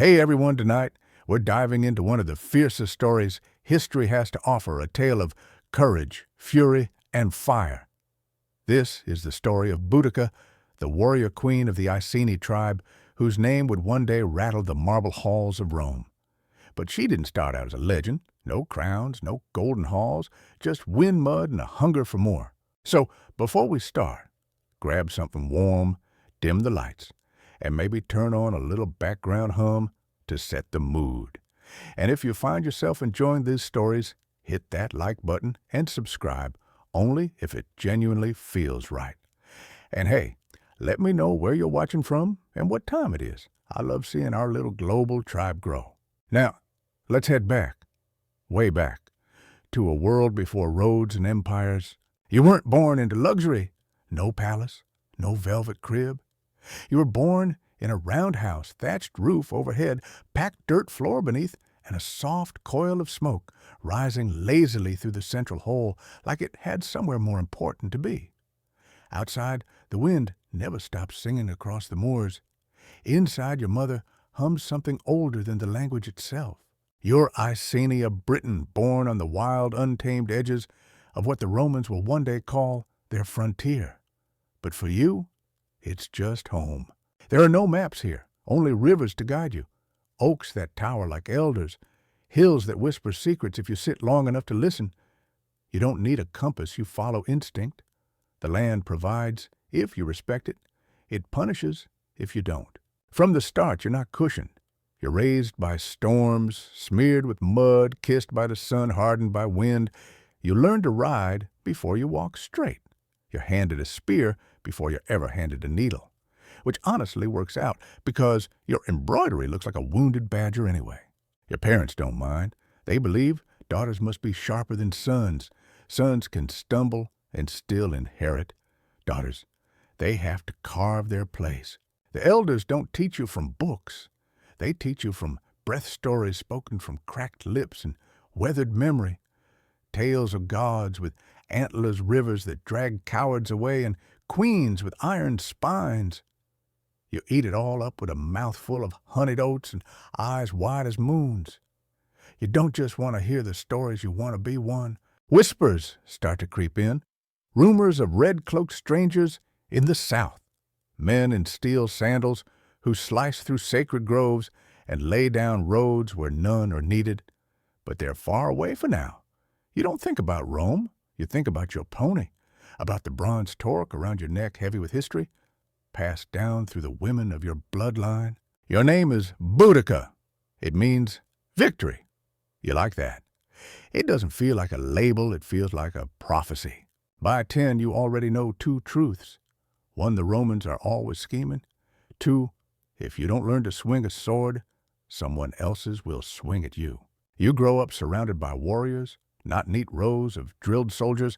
Hey everyone, tonight we're diving into one of the fiercest stories history has to offer, a tale of courage, fury, and fire. This is the story of Boudica, the warrior queen of the Iceni tribe, whose name would one day rattle the marble halls of Rome. But she didn't start out as a legend. No crowns, no golden halls, just wind mud and a hunger for more. So, before we start, grab something warm, dim the lights, and maybe turn on a little background hum to set the mood. And if you find yourself enjoying these stories, hit that like button and subscribe, only if it genuinely feels right. And hey, let me know where you're watching from and what time it is. I love seeing our little global tribe grow. Now, let's head back, way back, to a world before roads and empires. You weren't born into luxury. No palace, no velvet crib. You were born in a roundhouse, thatched roof overhead, packed dirt floor beneath, and a soft coil of smoke rising lazily through the central hole like it had somewhere more important to be. Outside, the wind never stopped singing across the moors. Inside, your mother hummed something older than the language itself. You're Iceni, a Briton born on the wild, untamed edges of what the Romans will one day call their frontier. But for you, it's just home. There are no maps here, only rivers to guide you, oaks that tower like elders, hills that whisper secrets if you sit long enough to listen. You don't need a compass, you follow instinct. The land provides if you respect it. It punishes if you don't. From the start, you're not cushioned. You're raised by storms, smeared with mud, kissed by the sun, hardened by wind. You learn to ride before you walk straight. You're handed a spear before you're ever handed a needle, which honestly works out because your embroidery looks like a wounded badger anyway. Your parents don't mind. They believe daughters must be sharper than sons. Sons can stumble and still inherit. Daughters, they have to carve their place. The elders don't teach you from books. They teach you from breath stories spoken from cracked lips and weathered memory. Tales of gods with antlerless rivers that drag cowards away and queens with iron spines. You eat it all up with a mouthful of honeyed oats and eyes wide as moons. You don't just want to hear the stories, you want to be one. Whispers start to creep in. Rumors of red-cloaked strangers in the south. Men in steel sandals who slice through sacred groves and lay down roads where none are needed. But they're far away for now. You don't think about Rome. You think about your pony, about the bronze torque around your neck heavy with history, passed down through the women of your bloodline. Your name is Boudica. It means victory. You like that. It doesn't feel like a label, it feels like a prophecy. By 10, you already know two truths. One, the Romans are always scheming. Two, if you don't learn to swing a sword, someone else's will swing at you. You grow up surrounded by warriors, not neat rows of drilled soldiers,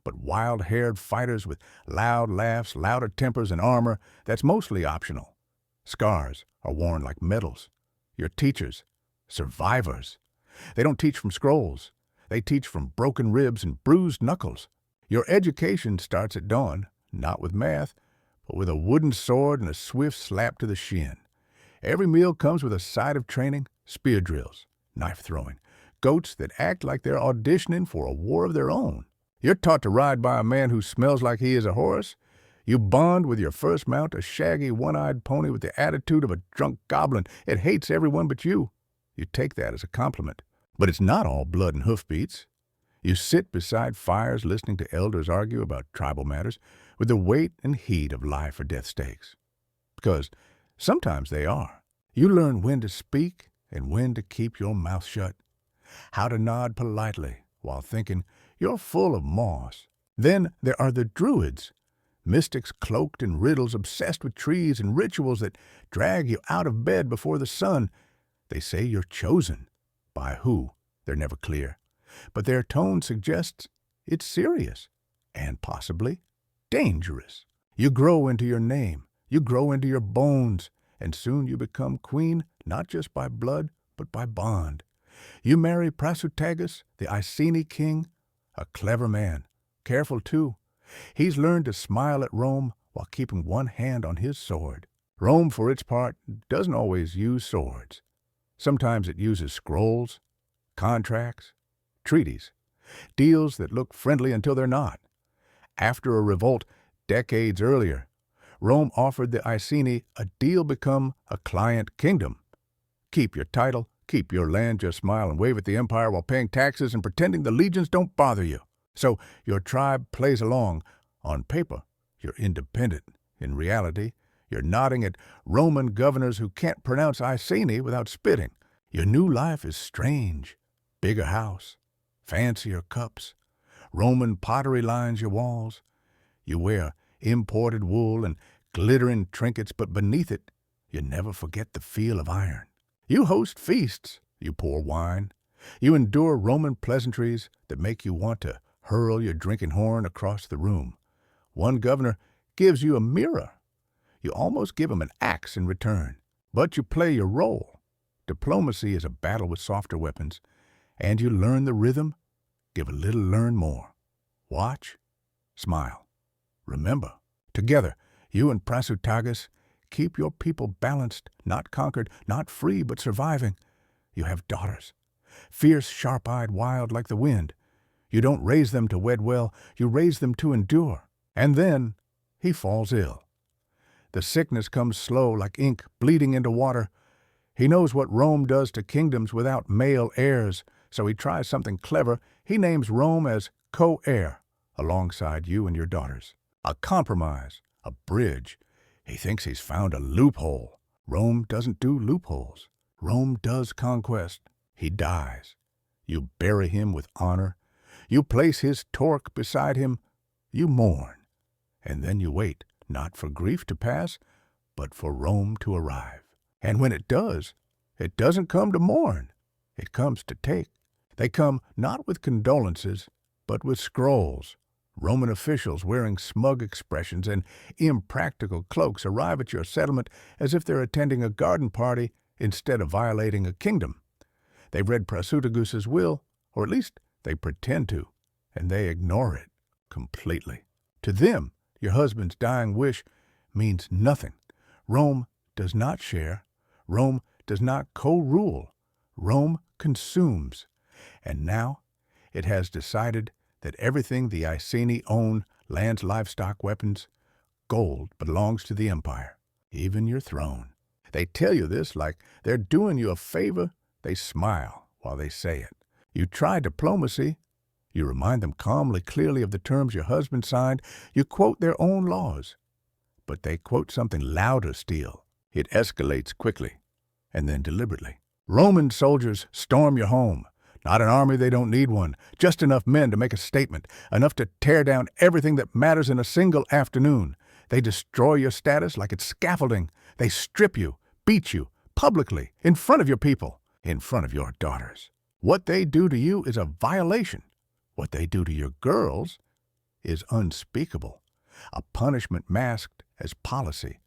but wild-haired fighters with loud laughs, louder tempers, and armor that's mostly optional. Scars are worn like medals. Your teachers, survivors. They don't teach from scrolls. They teach from broken ribs and bruised knuckles. Your education starts at dawn, not with math, but with a wooden sword and a swift slap to the shin. Every meal comes with a side of training, spear drills, knife throwing, goats that act like they're auditioning for a war of their own. You're taught to ride by a man who smells like he is a horse. You bond with your first mount, a shaggy, one-eyed pony with the attitude of a drunk goblin. It hates everyone but you. You take that as a compliment. But it's not all blood and hoofbeats. You sit beside fires listening to elders argue about tribal matters with the weight and heat of life or death stakes. Because sometimes they are. You learn when to speak and when to keep your mouth shut. How to nod politely while thinking you're full of moss. Then there are the druids, mystics cloaked in riddles, obsessed with trees and rituals that drag you out of bed before the sun. They say you're chosen. By who? They're never clear. But their tone suggests it's serious and possibly dangerous. You grow into your name. You grow into your bones. And soon you become queen, not just by blood, but by bond. You marry Prasutagus, the Iceni king, a clever man, careful too. He's learned to smile at Rome while keeping one hand on his sword. Rome, for its part, doesn't always use swords. Sometimes it uses scrolls, contracts, treaties, deals that look friendly until they're not. After a revolt decades earlier, Rome offered the Iceni a deal become a client kingdom. Keep your title, keep your land, just smile and wave at the empire while paying taxes and pretending the legions don't bother you. So your tribe plays along. On paper, you're independent. In reality, you're nodding at Roman governors who can't pronounce Iceni without spitting. Your new life is strange. Bigger house, fancier cups, Roman pottery lines your walls. You wear imported wool and glittering trinkets, but beneath it, you never forget the feel of iron. You host feasts, you pour wine. You endure Roman pleasantries that make you want to hurl your drinking horn across the room. One governor gives you a mirror. You almost give him an axe in return, but you play your role. Diplomacy is a battle with softer weapons, and you learn the rhythm, give a little, learn more. Watch, smile. Remember, together, you and Prasutagus keep your people balanced, not conquered, not free, but surviving. You have daughters, fierce, sharp-eyed, wild like the wind. You don't raise them to wed well, you raise them to endure. And then he falls ill. The sickness comes slow like ink bleeding into water. He knows what Rome does to kingdoms without male heirs, so he tries something clever. He names Rome as co-heir, alongside you and your daughters. A compromise, a bridge. He thinks he's found a loophole. Rome doesn't do loopholes. Rome does conquest. He dies. You bury him with honor. You place his torque beside him. You mourn. And then you wait, not for grief to pass, but for Rome to arrive. And when it does, it doesn't come to mourn. It comes to take. They come not with condolences, but with scrolls. Roman officials wearing smug expressions and impractical cloaks arrive at your settlement as if they're attending a garden party instead of violating a kingdom. They've read Prasutagus's will, or at least they pretend to, and they ignore it completely. To them, your husband's dying wish means nothing. Rome does not share. Rome does not co-rule. Rome consumes. And now it has decided that everything the Iceni own, lands, livestock, weapons, gold, belongs to the empire, even your throne. They tell you this like they're doing you a favor. They smile while they say it. You try diplomacy. You remind them calmly, clearly of the terms your husband signed. You quote their own laws. But they quote something louder still. It escalates quickly, and then deliberately. Roman soldiers storm your home. Not an army, they don't need one. Just enough men to make a statement, enough to tear down everything that matters in a single afternoon. They destroy your status like it's scaffolding. They strip you, beat you, publicly, in front of your people, in front of your daughters. What they do to you is a violation. What they do to your girls is unspeakable. A punishment masked as policy.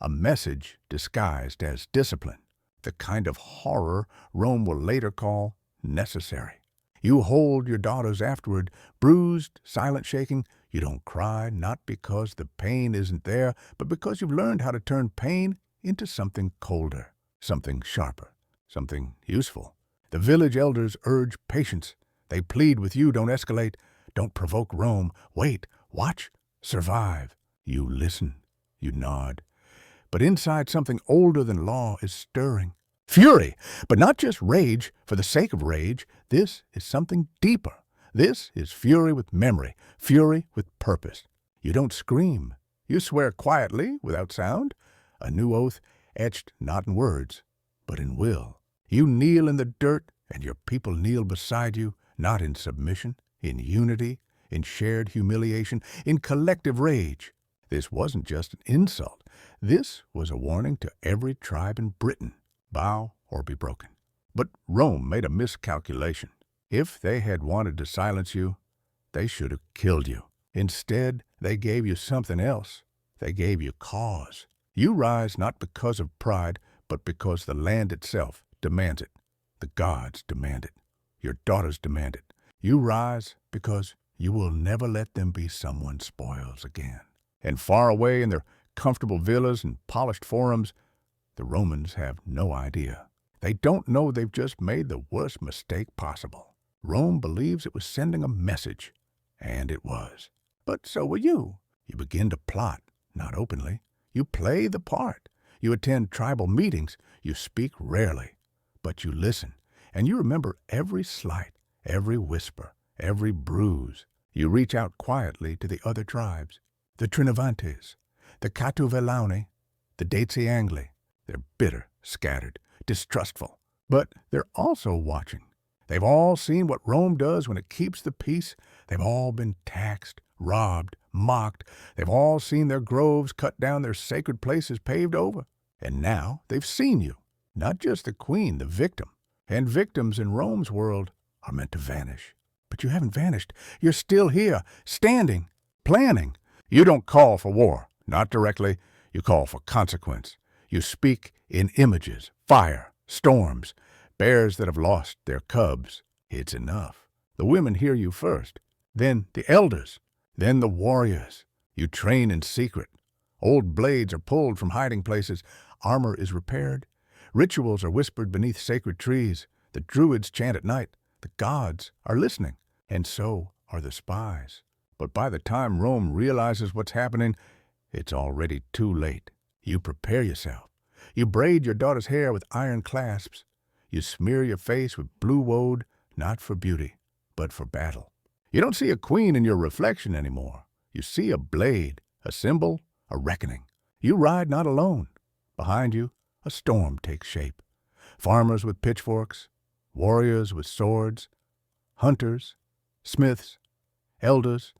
A message disguised as discipline. The kind of horror Rome will later call necessary. You hold your daughters afterward, bruised, silent shaking. You don't cry, not because the pain isn't there, but because you've learned how to turn pain into something colder, something sharper, something useful. The village elders urge patience. They plead with you, don't escalate, don't provoke Rome. Wait, watch, survive. You listen, you nod. But inside something older than law is stirring. Fury, but not just rage for the sake of rage. This is something deeper. This is fury with memory, fury with purpose. You don't scream. You swear quietly, without sound. A new oath etched not in words, but in will. You kneel in the dirt, and your people kneel beside you, not in submission, in unity, in shared humiliation, in collective rage. This wasn't just an insult. This was a warning to every tribe in Britain. Bow or be broken. But Rome made a miscalculation. If they had wanted to silence you, they should have killed you. Instead, they gave you something else. They gave you cause. You rise not because of pride, but because the land itself demands it. The gods demand it. Your daughters demand it. You rise because you will never let them be someone's spoils again. And far away in their comfortable villas and polished forums, the Romans have no idea. They don't know they've just made the worst mistake possible. Rome believes it was sending a message, and it was. But so will you. You begin to plot, not openly. You play the part. You attend tribal meetings. You speak rarely, but you listen, and you remember every slight, every whisper, every bruise. You reach out quietly to the other tribes, the Trinovantes, the Catuvelauni, the Daci Angli. They're bitter, scattered, distrustful, but they're also watching. They've all seen what Rome does when it keeps the peace. They've all been taxed, robbed, mocked. They've all seen their groves cut down, their sacred places paved over. And now they've seen you, not just the queen, the victim. And victims in Rome's world are meant to vanish. But you haven't vanished. You're still here, standing, planning. You don't call for war, not directly. You call for consequence. You speak in images, fire, storms, bears that have lost their cubs. It's enough. The women hear you first, then the elders, then the warriors. You train in secret. Old blades are pulled from hiding places. Armor is repaired. Rituals are whispered beneath sacred trees. The druids chant at night. The gods are listening, and so are the spies. But by the time Rome realizes what's happening, it's already too late. You prepare yourself. You braid your daughter's hair with iron clasps. You smear your face with blue woad, not for beauty, but for battle. You don't see a queen in your reflection anymore. You see a blade, a symbol, a reckoning. You ride not alone. Behind you, a storm takes shape. Farmers with pitchforks, warriors with swords, hunters, smiths, elders,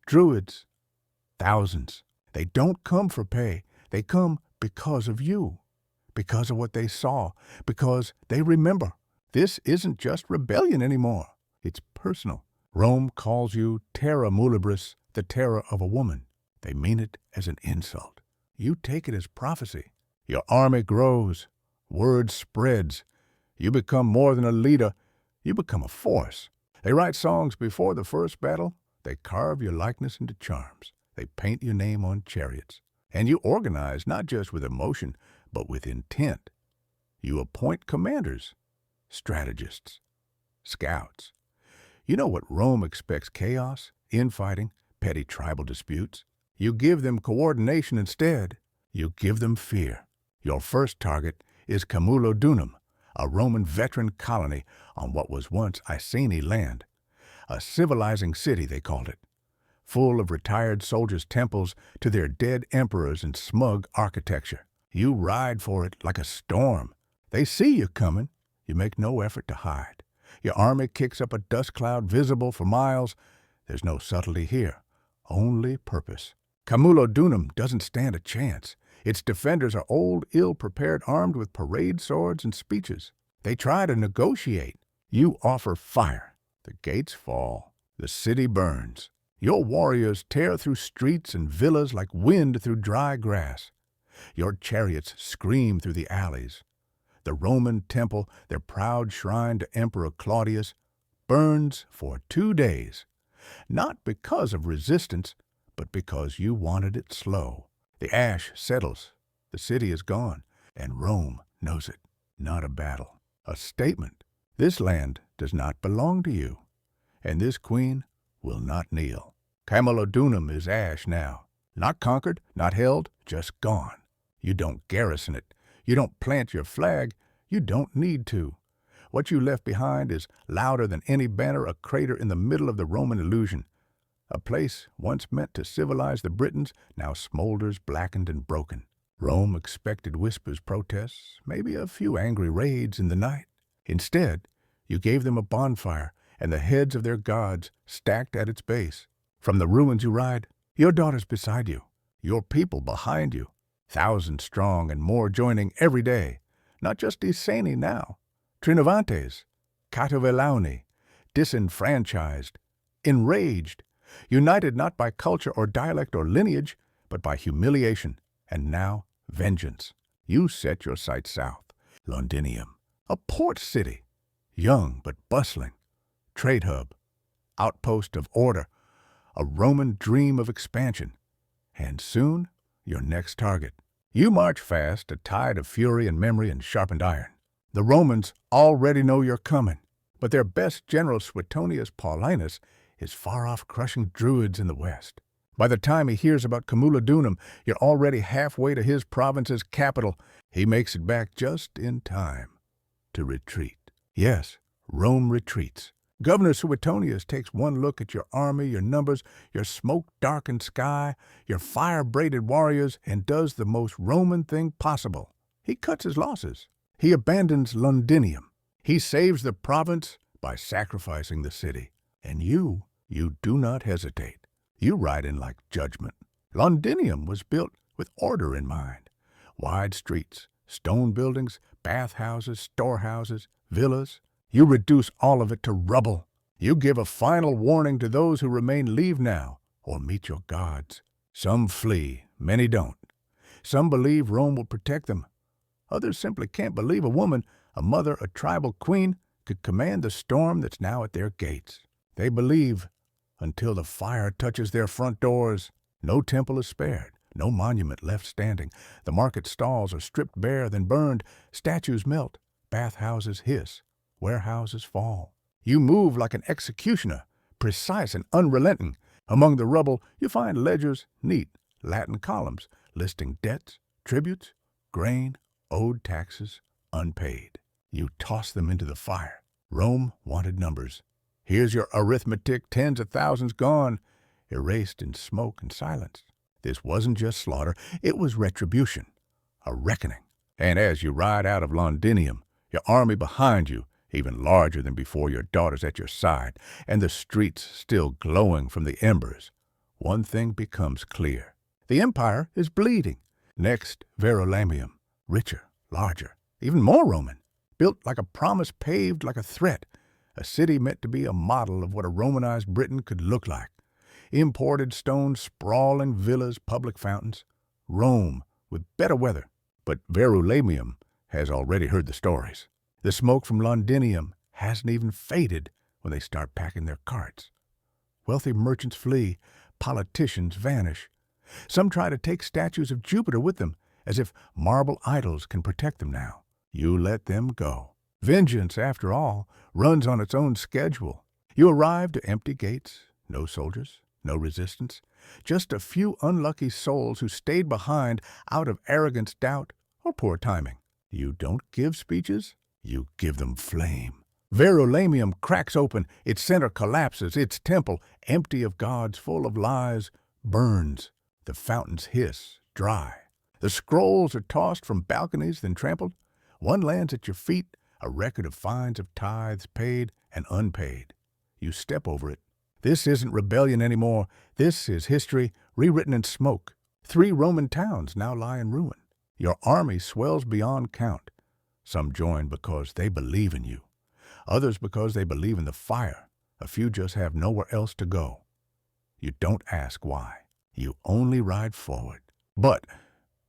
druids, thousands. They don't come for pay. They come because of you, because of what they saw, because they remember. This isn't just rebellion anymore. It's personal. Rome calls you terra muliebris, the terror of a woman. They mean it as an insult. You take it as prophecy. Your army grows. Word spreads. You become more than a leader. You become a force. They write songs before the first battle. They carve your likeness into charms. They paint your name on chariots. And you organize not just with emotion, but with intent. You appoint commanders, strategists, scouts. You know what Rome expects: chaos, infighting, petty tribal disputes. You give them coordination instead. You give them fear. Your first target is Camulodunum, a Roman veteran colony on what was once Iceni land. A civilizing city, they called it, full of retired soldiers' temples to their dead emperors and smug architecture. You ride for it like a storm. They see you coming. You make no effort to hide. Your army kicks up a dust cloud visible for miles. There's no subtlety here, only purpose. Camulodunum doesn't stand a chance. Its defenders are old, ill-prepared, armed with parade swords and speeches. They try to negotiate. You offer fire. The gates fall. The city burns. Your warriors tear through streets and villas like wind through dry grass. Your chariots scream through the alleys. The Roman temple, their proud shrine to Emperor Claudius, burns for 2 days. Not because of resistance, but because you wanted it slow. The ash settles. The city is gone, and Rome knows it. Not a battle, a statement. This land does not belong to you, and this queen will not kneel. Camulodunum is ash now. Not conquered, not held, just gone. You don't garrison it. You don't plant your flag. You don't need to. What you left behind is louder than any banner, a crater in the middle of the Roman illusion. A place once meant to civilize the Britons now smolders blackened and broken. Rome expected whispers, protests, maybe a few angry raids in the night. Instead, you gave them a bonfire and the heads of their gods stacked at its base. From the ruins you ride, your daughters beside you, your people behind you, thousands strong and more joining every day. Not just Iceni now, Trinovantes, Catuvelauni, disenfranchised, enraged, united not by culture or dialect or lineage, but by humiliation, and now vengeance. You set your sights south, Londinium, a port city, young but bustling, trade hub, outpost of order, a Roman dream of expansion. And soon your next target. You march fast, a tide of fury and memory and sharpened iron. The Romans already know you're coming, but their best general, Suetonius Paulinus, is far off crushing Druids in the west. By the time he hears about Camulodunum, you're already halfway to his province's capital. He makes it back just in time to retreat. Yes, Rome retreats. Governor Suetonius takes one look at your army, your numbers, your smoke-darkened sky, your fire-braided warriors, and does the most Roman thing possible. He cuts his losses. He abandons Londinium. He saves the province by sacrificing the city. And you do not hesitate. You ride in like judgment. Londinium was built with order in mind. Wide streets, stone buildings, bathhouses, storehouses, villas. You reduce all of it to rubble. You give a final warning to those who remain: leave now or meet your gods. Some flee, many don't. Some believe Rome will protect them. Others simply can't believe a woman, a mother, a tribal queen, could command the storm that's now at their gates. They believe until the fire touches their front doors. No temple is spared, no monument left standing. The market stalls are stripped bare, then burned. Statues melt, bathhouses hiss, warehouses fall. You move like an executioner, precise and unrelenting. Among the rubble, you find ledgers, neat Latin columns, listing debts, tributes, grain, owed taxes, unpaid. You toss them into the fire. Rome wanted numbers. Here's your arithmetic, tens of thousands gone, erased in smoke and silence. This wasn't just slaughter, it was retribution, a reckoning. And as you ride out of Londinium, your army behind you, even larger than before, your daughters at your side, and the streets still glowing from the embers, one thing becomes clear. The empire is bleeding. Next, Verulamium, richer, larger, even more Roman, built like a promise, paved like a threat, a city meant to be a model of what a Romanized Britain could look like. Imported stone, sprawling villas, public fountains. Rome, with better weather. But Verulamium has already heard the stories. The smoke from Londinium hasn't even faded when they start packing their carts. Wealthy merchants flee, politicians vanish. Some try to take statues of Jupiter with them, as if marble idols can protect them now. You let them go. Vengeance, after all, runs on its own schedule. You arrive to empty gates, no soldiers, no resistance, just a few unlucky souls who stayed behind out of arrogance, doubt, or poor timing. You don't give speeches, you give them flame. Verulamium cracks open, its center collapses, its temple, empty of gods, full of lies, burns. The fountains hiss, dry. The scrolls are tossed from balconies, then trampled. One lands at your feet, a record of fines of tithes paid and unpaid. You step over it. This isn't rebellion anymore. This is history rewritten in smoke. 3 Roman towns now lie in ruin. Your army swells beyond count. Some join because they believe in you. Others because they believe in the fire. A few just have nowhere else to go. You don't ask why. You only ride forward. But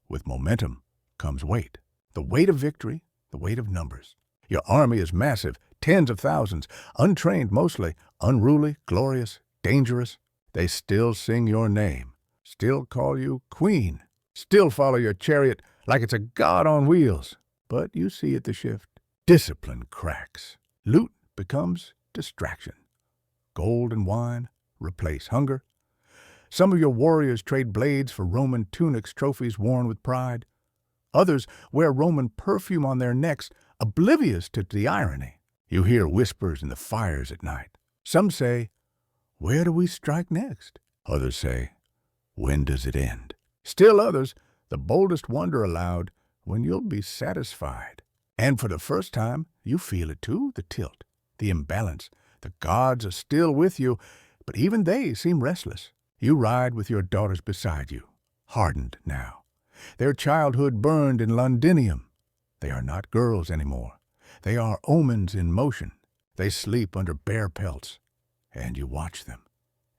with momentum comes weight. The weight of victory, the weight of numbers. Your army is massive, tens of thousands, untrained mostly, unruly, glorious, dangerous. They still sing your name, still call you queen, still follow your chariot like it's a god on wheels. But you see at the shift, discipline cracks. Loot becomes distraction. Gold and wine replace hunger. Some of your warriors trade blades for Roman tunics, trophies worn with pride. Others wear Roman perfume on their necks, oblivious to the irony. You hear whispers in the fires at night. Some say, "Where do we strike next?" Others say, "When does it end?" Still others, the boldest, wonder aloud when you'll be satisfied. And for the first time, you feel it too, the tilt, the imbalance. The gods are still with you, but even they seem restless. You ride with your daughters beside you, hardened now. Their childhood burned in Londinium. They are not girls anymore. They are omens in motion. They sleep under bear pelts. And you watch them,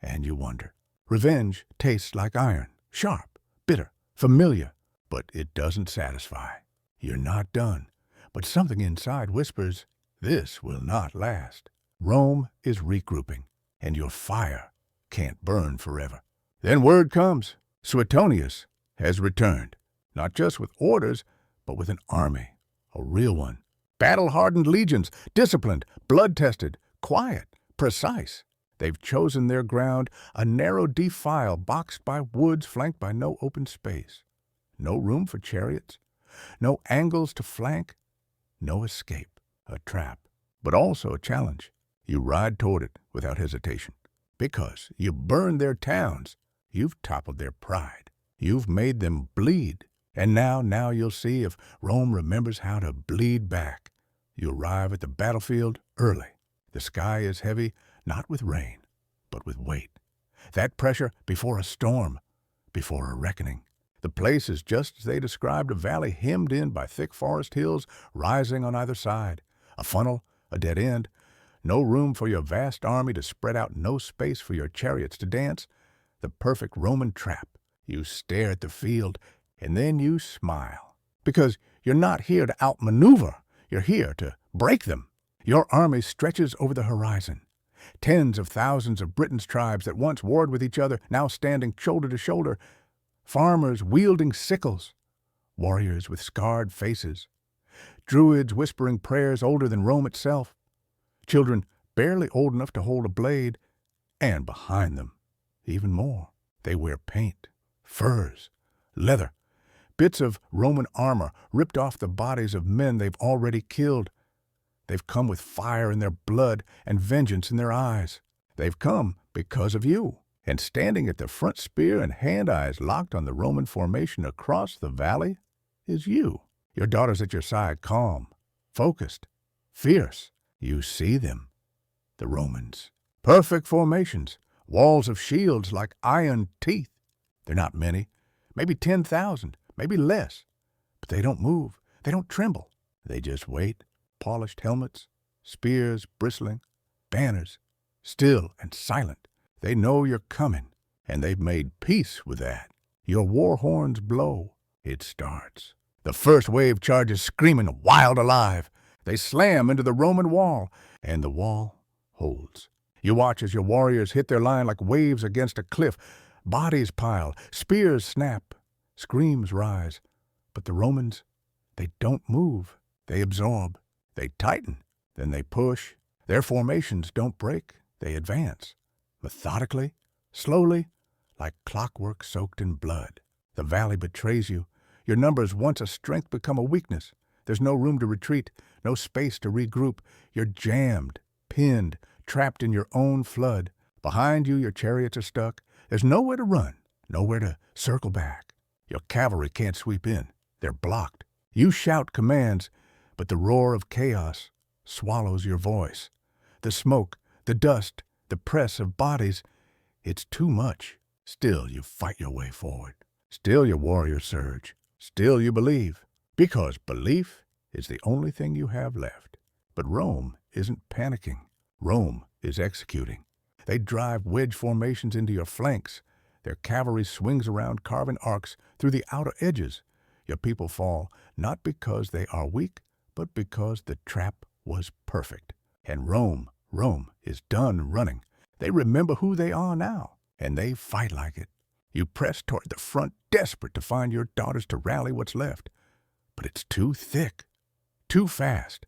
and you wonder. Revenge tastes like iron, sharp, bitter, familiar, but it doesn't satisfy. You're not done, but something inside whispers, this will not last. Rome is regrouping, and your fire can't burn forever. Then word comes. Suetonius has returned, not just with orders, but with an army, a real one. Battle-hardened legions, disciplined, blood-tested, quiet, precise. They've chosen their ground, a narrow defile boxed by woods flanked by no open space. No room for chariots, no angles to flank, no escape, a trap, but also a challenge. You ride toward it without hesitation, because you burned their towns, you've toppled their pride, you've made them bleed, and now you'll see if Rome remembers how to bleed back. You arrive at the battlefield early. The sky is heavy, not with rain, but with weight. That pressure before a storm, before a reckoning. The place is just as they described, a valley hemmed in by thick forest hills rising on either side. A funnel, a dead end, no room for your vast army to spread out, no space for your chariots to dance. The perfect Roman trap. You stare at the field, and then you smile. Because you're not here to outmaneuver, you're here to break them. Your army stretches over the horizon. Tens of thousands of Britain's tribes that once warred with each other, now standing shoulder to shoulder. Farmers wielding sickles, warriors with scarred faces, druids whispering prayers older than Rome itself, children barely old enough to hold a blade, and behind them, even more, they wear paint, furs, leather, bits of Roman armor ripped off the bodies of men they've already killed. They've come with fire in their blood and vengeance in their eyes. They've come because of you. And standing at the front, spear in hand, eyes locked on the Roman formation across the valley, is you. Your daughter's at your side, calm, focused, fierce. You see them, the Romans. Perfect formations, walls of shields like iron teeth. They're not many, maybe 10,000, maybe less. But they don't move, they don't tremble. They just wait, polished helmets, spears bristling, banners, still and silent. They know you're coming, and they've made peace with that. Your war horns blow. It starts. The first wave charges screaming, wild alive. They slam into the Roman wall, and the wall holds. You watch as your warriors hit their line like waves against a cliff. Bodies pile, spears snap, screams rise. But the Romans, they don't move. They absorb. They tighten. Then they push. Their formations don't break. They advance. Methodically, slowly, like clockwork soaked in blood. The valley betrays you. Your numbers, once a strength, become a weakness. There's no room to retreat, no space to regroup. You're jammed, pinned, trapped in your own flood. Behind you, your chariots are stuck. There's nowhere to run, nowhere to circle back. Your cavalry can't sweep in. They're blocked. You shout commands, but the roar of chaos swallows your voice. The smoke, the dust, the press of bodies, it's too much. Still you fight your way forward. Still your warriors surge. Still you believe. Because belief is the only thing you have left. But Rome isn't panicking. Rome is executing. They drive wedge formations into your flanks. Their cavalry swings around, carving arcs through the outer edges. Your people fall, not because they are weak, but because the trap was perfect. And Rome is done running. They remember who they are now, and they fight like it. You press toward the front, desperate to find your daughters to rally what's left. But it's too thick, too fast.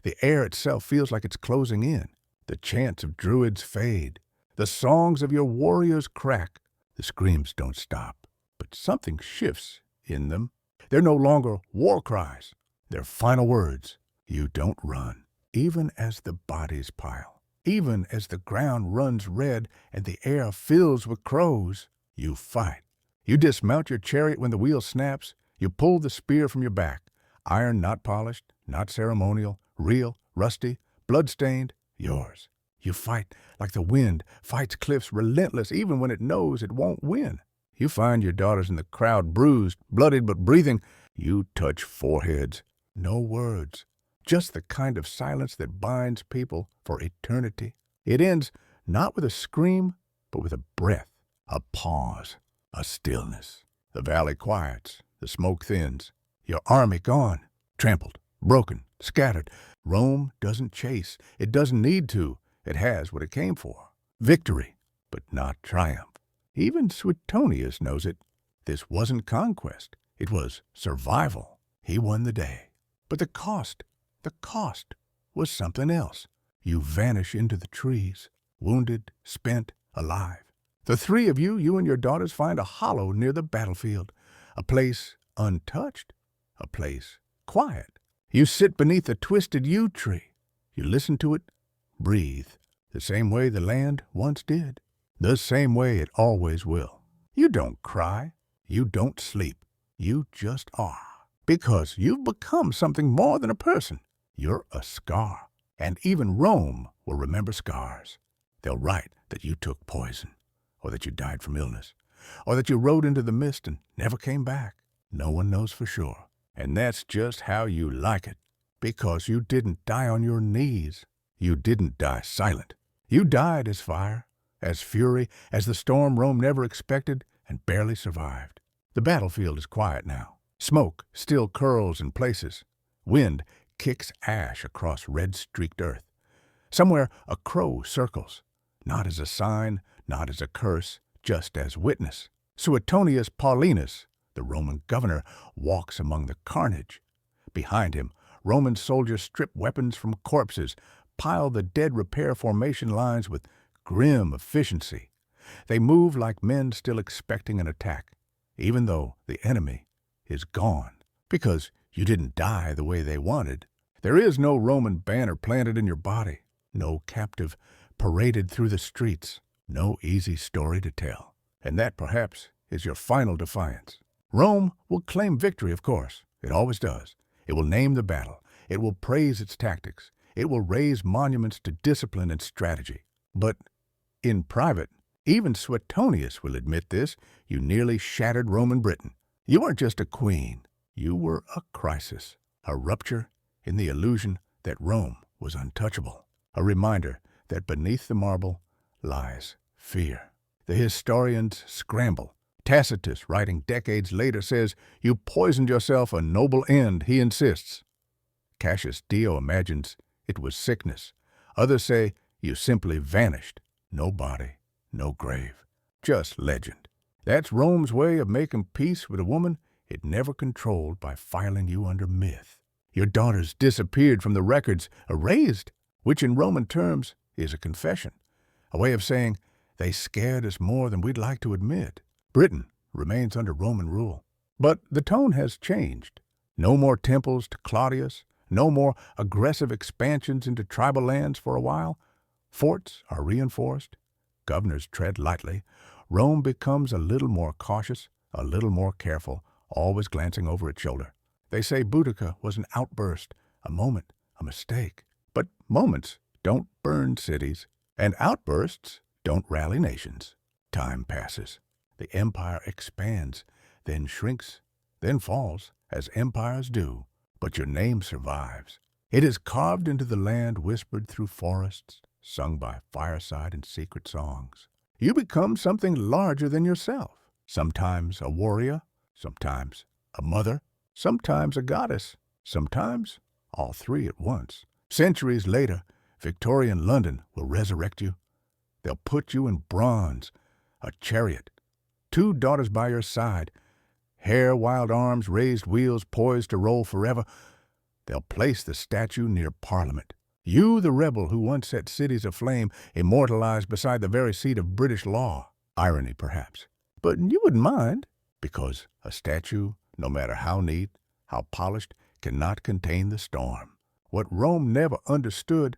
The air itself feels like it's closing in. The chants of druids fade. The songs of your warriors crack. The screams don't stop, but something shifts in them. They're no longer war cries. They're final words. You don't run, even as the bodies pile. Even as the ground runs red and the air fills with crows, you fight. You dismount your chariot when the wheel snaps. You pull the spear from your back. Iron not polished, not ceremonial, real, rusty, blood-stained, yours. You fight like the wind fights cliffs, relentless even when it knows it won't win. You find your daughters in the crowd, bruised, bloodied but breathing. You touch foreheads. No words. Just the kind of silence that binds people for eternity. It ends not with a scream, but with a breath, a pause, a stillness. The valley quiets, the smoke thins. Your army gone, trampled, broken, scattered. Rome doesn't chase. It doesn't need to. It has what it came for. Victory, but not triumph. Even Suetonius knows it. This wasn't conquest. It was survival. He won the day. But the cost was something else. You vanish into the trees, wounded, spent, alive. The three of you, you and your daughters, find a hollow near the battlefield, a place untouched, a place quiet. You sit beneath a twisted yew tree. You listen to it breathe, the same way the land once did, the same way it always will. You don't cry. You don't sleep. You just are. Because you've become something more than a person. You're a scar. And even Rome will remember scars. They'll write that you took poison, or that you died from illness, or that you rode into the mist and never came back. No one knows for sure. And that's just how you like it. Because you didn't die on your knees. You didn't die silent. You died as fire, as fury, as the storm Rome never expected and barely survived. The battlefield is quiet now. Smoke still curls in places. Wind kicks ash across red-streaked earth. Somewhere a crow circles, not as a sign, not as a curse, just as witness. Suetonius Paulinus, the Roman governor, walks among the carnage. Behind him, Roman soldiers strip weapons from corpses, pile the dead repair formation lines with grim efficiency. They move like men still expecting an attack, even though the enemy is gone. Because you didn't die the way they wanted. There is no Roman banner planted in your body, no captive paraded through the streets, no easy story to tell. And that, perhaps, is your final defiance. Rome will claim victory, of course. It always does. It will name the battle. It will praise its tactics. It will raise monuments to discipline and strategy. But in private, even Suetonius will admit this, you nearly shattered Roman Britain. You weren't just a queen. You were a crisis, a rupture in the illusion that Rome was untouchable, a reminder that beneath the marble lies fear. The historians scramble. Tacitus, writing decades later, says, "You poisoned yourself a noble end," he insists. Cassius Dio imagines it was sickness. Others say you simply vanished. No body, no grave, just legend. That's Rome's way of making peace with a woman it never controlled by filing you under myth. Your daughters disappeared from the records, erased, which in Roman terms is a confession, a way of saying they scared us more than we'd like to admit. Britain remains under Roman rule. But the tone has changed. No more temples to Claudius, no more aggressive expansions into tribal lands for a while. Forts are reinforced. Governors tread lightly. Rome becomes a little more cautious, a little more careful, always glancing over its shoulder. They say Boudica was an outburst, a moment, a mistake. But moments don't burn cities, and outbursts don't rally nations. Time passes. The empire expands, then shrinks, then falls, as empires do. But your name survives. It is carved into the land, whispered through forests, sung by fireside and secret songs. You become something larger than yourself. Sometimes a warrior, sometimes a mother, sometimes a goddess, sometimes all three at once. Centuries later, Victorian London will resurrect you. They'll put you in bronze, a chariot, 2 daughters by your side, hair, wild arms, raised wheels poised to roll forever. They'll place the statue near Parliament. You, the rebel who once set cities aflame, immortalized beside the very seat of British law. Irony, perhaps. But you wouldn't mind, because a statue, no matter how neat, how polished, cannot contain the storm. What Rome never understood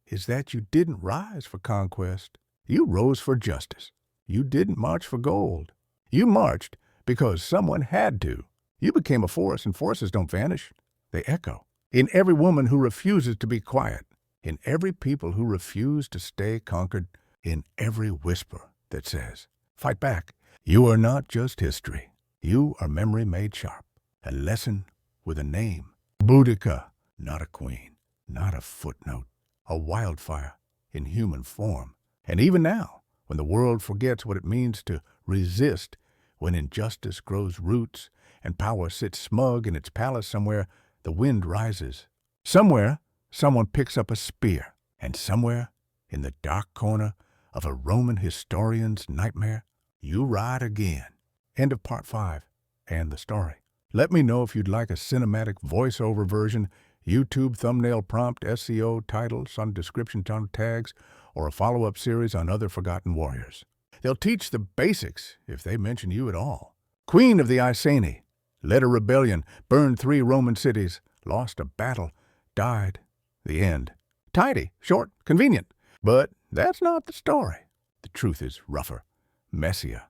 is that you didn't rise for conquest. You rose for justice. You didn't march for gold. You marched because someone had to. You became a force, and forces don't vanish. They echo. In every woman who refuses to be quiet, in every people who refuse to stay conquered, in every whisper that says, "Fight back." You are not just history. You are memory made sharp, a lesson with a name. Boudica, not a queen, not a footnote, a wildfire in human form. And even now, when the world forgets what it means to resist, when injustice grows roots and power sits smug in its palace somewhere, the wind rises. Somewhere, someone picks up a spear. And somewhere, in the dark corner of a Roman historian's nightmare, you ride again. End of part 5 and the story. Let me know if you'd like a cinematic voiceover version, YouTube thumbnail prompt, SEO, titles on description tags, or a follow-up series on other forgotten warriors. They'll teach the basics if they mention you at all. Queen of the Iceni, led a rebellion, burned 3 Roman cities, lost a battle, died. The end. Tidy, short, convenient. But that's not the story. The truth is rougher, messier,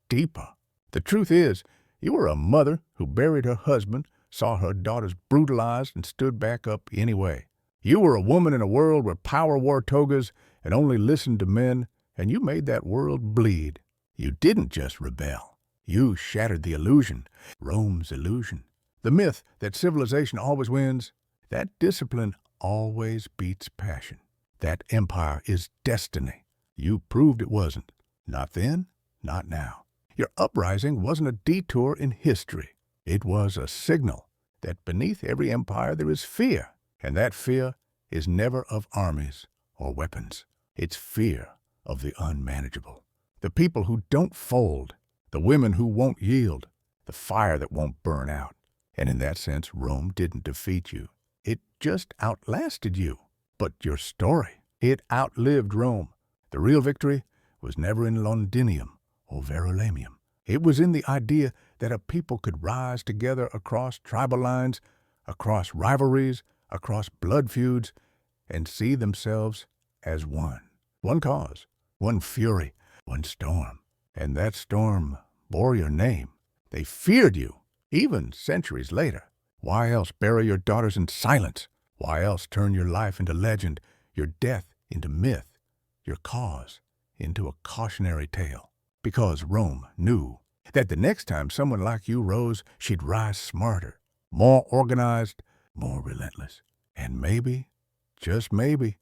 deeper. The truth is, you were a mother who buried her husband, saw her daughters brutalized, and stood back up anyway. You were a woman in a world where power wore togas and only listened to men, and you made that world bleed. You didn't just rebel. You shattered the illusion, Rome's illusion. The myth that civilization always wins, that discipline always beats passion. That empire is destiny. You proved it wasn't. Not then, not now. Your uprising wasn't a detour in history. It was a signal that beneath every empire there is fear, and that fear is never of armies or weapons. It's fear of the unmanageable. The people who don't fold, the women who won't yield, the fire that won't burn out. And in that sense, Rome didn't defeat you. It just outlasted you. But your story, it outlived Rome. The real victory was never in Londinium or Verulamium. It was in the idea that a people could rise together across tribal lines, across rivalries, across blood feuds, and see themselves as one. One cause, one fury, one storm. And that storm bore your name. They feared you, even centuries later. Why else bury your daughters in silence? Why else turn your life into legend, your death into myth, your cause into a cautionary tale? Because Rome knew that the next time someone like you rose, she'd rise smarter, more organized, more relentless. And maybe, just maybe,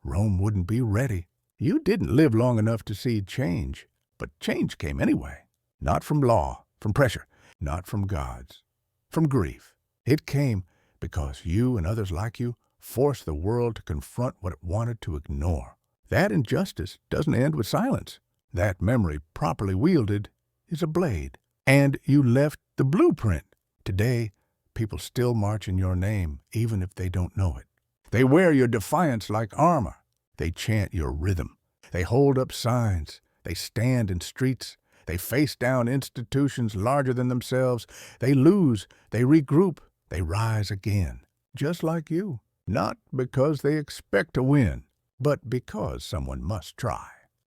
Rome wouldn't be ready. You didn't live long enough to see change, but change came anyway. Not from law, from pressure, not from gods, from grief. It came because you and others like you forced the world to confront what it wanted to ignore. That injustice doesn't end with silence. That memory, properly wielded, is a blade. And you left the blueprint. Today, people still march in your name, even if they don't know it. They wear your defiance like armor. They chant your rhythm. They hold up signs. They stand in streets. They face down institutions larger than themselves. They lose. They regroup. They rise again, just like you. Not because they expect to win, but because someone must try.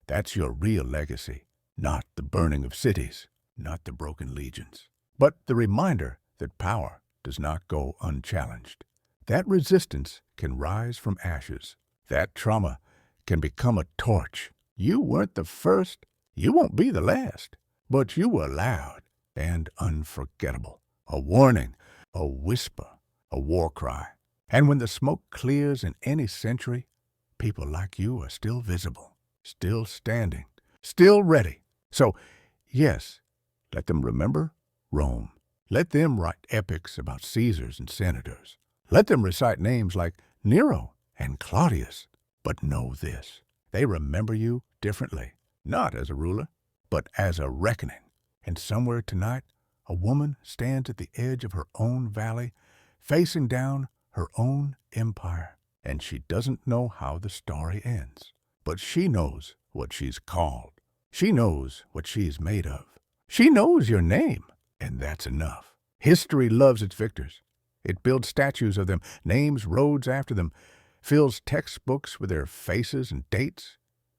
That's your real legacy. Not the burning of cities, not the broken legions, but the reminder that power does not go unchallenged. That resistance can rise from ashes. That trauma can become a torch. You weren't the first, you won't be the last, but you were loud and unforgettable. A warning, a whisper, a war cry. And when the smoke clears in any century, people like you are still visible, still standing, still ready. So, yes, let them remember Rome. Let them write epics about Caesars and senators. Let them recite names like Nero and Claudius. But know this, they remember you differently, not as a ruler, but as a reckoning. And somewhere tonight, a woman stands at the edge of her own valley, facing down her own empire. And she doesn't know how the story ends. But she knows what she's called. She knows what she's made of. She knows your name, and that's enough. History loves its victors. It builds statues of them, names roads after them, fills textbooks with their faces and dates.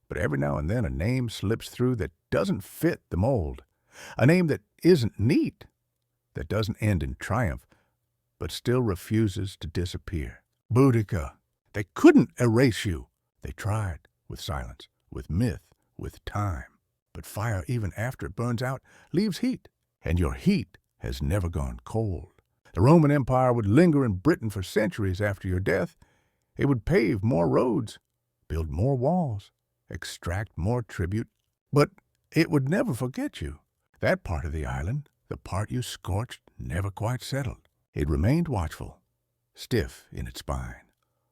But every now and then a name slips through that doesn't fit the mold. A name that isn't neat, that doesn't end in triumph, but still refuses to disappear. Boudica. They couldn't erase you. They tried, with silence, with myth, with time. But fire, even after it burns out, leaves heat, and your heat has never gone cold. The Roman Empire would linger in Britain for centuries after your death. It would pave more roads, build more walls, extract more tribute, but it would never forget you. That part of the island, the part you scorched, never quite settled. It remained watchful, stiff in its spine,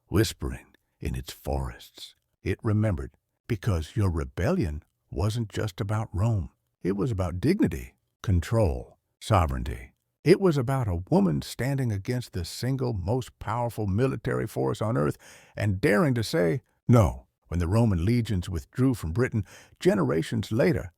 whispering in its forests. It remembered because your rebellion wasn't just about Rome. It was about dignity, control, sovereignty. It was about a woman standing against the single most powerful military force on earth and daring to say no. When the Roman legions withdrew from Britain generations later,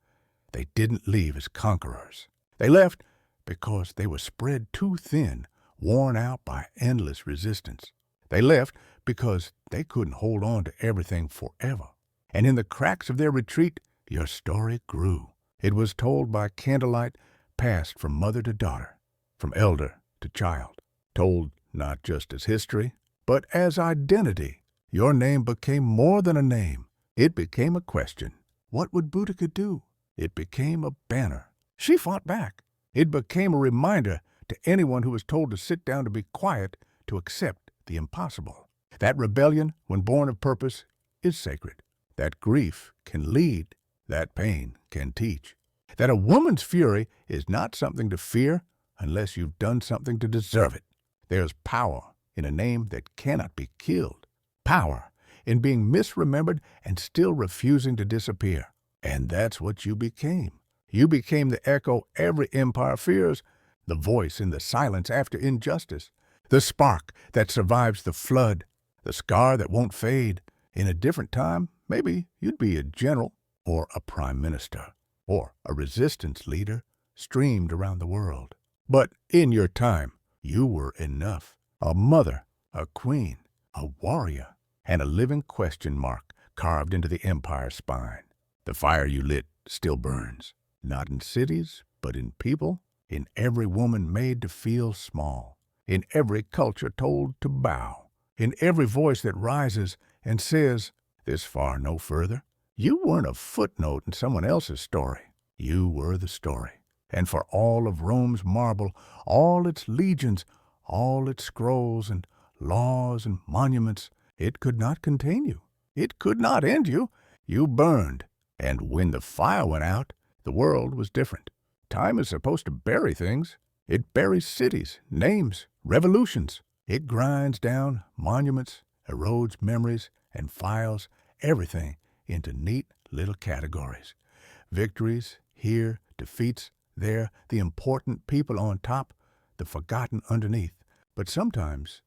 they didn't leave as conquerors. They left because they were spread too thin, worn out by endless resistance. They left because they couldn't hold on to everything forever. And in the cracks of their retreat, your story grew. It was told by candlelight, passed from mother to daughter, from elder to child. Told not just as history, but as identity. Your name became more than a name. It became a question. What would Boudica do? It became a banner. She fought back. It became a reminder to anyone who was told to sit down to be quiet, to accept the impossible. That rebellion, when born of purpose, is sacred. That grief can lead. That pain can teach. That a woman's fury is not something to fear unless you've done something to deserve it. There's power in a name that cannot be killed. Power in being misremembered and still refusing to disappear. And that's what you became. You became the echo every empire fears, the voice in the silence after injustice, the spark that survives the flood, the scar that won't fade. In a different time, maybe you'd be a general or a prime minister or a resistance leader streamed around the world. But in your time, you were enough. A mother, a queen, a warrior, and a living question mark carved into the empire's spine. The fire you lit still burns, not in cities, but in people, in every woman made to feel small, in every culture told to bow, in every voice that rises and says, "This far, no further." You weren't a footnote in someone else's story. You were the story. And for all of Rome's marble, all its legions, all its scrolls and laws and monuments, it could not contain you. It could not end you. You burned. And when the fire went out, the world was different. Time is supposed to bury things. It buries cities, names, revolutions. It grinds down monuments, erodes memories, and files everything into neat little categories. Victories here, defeats there, the important people on top, the forgotten underneath. But sometimes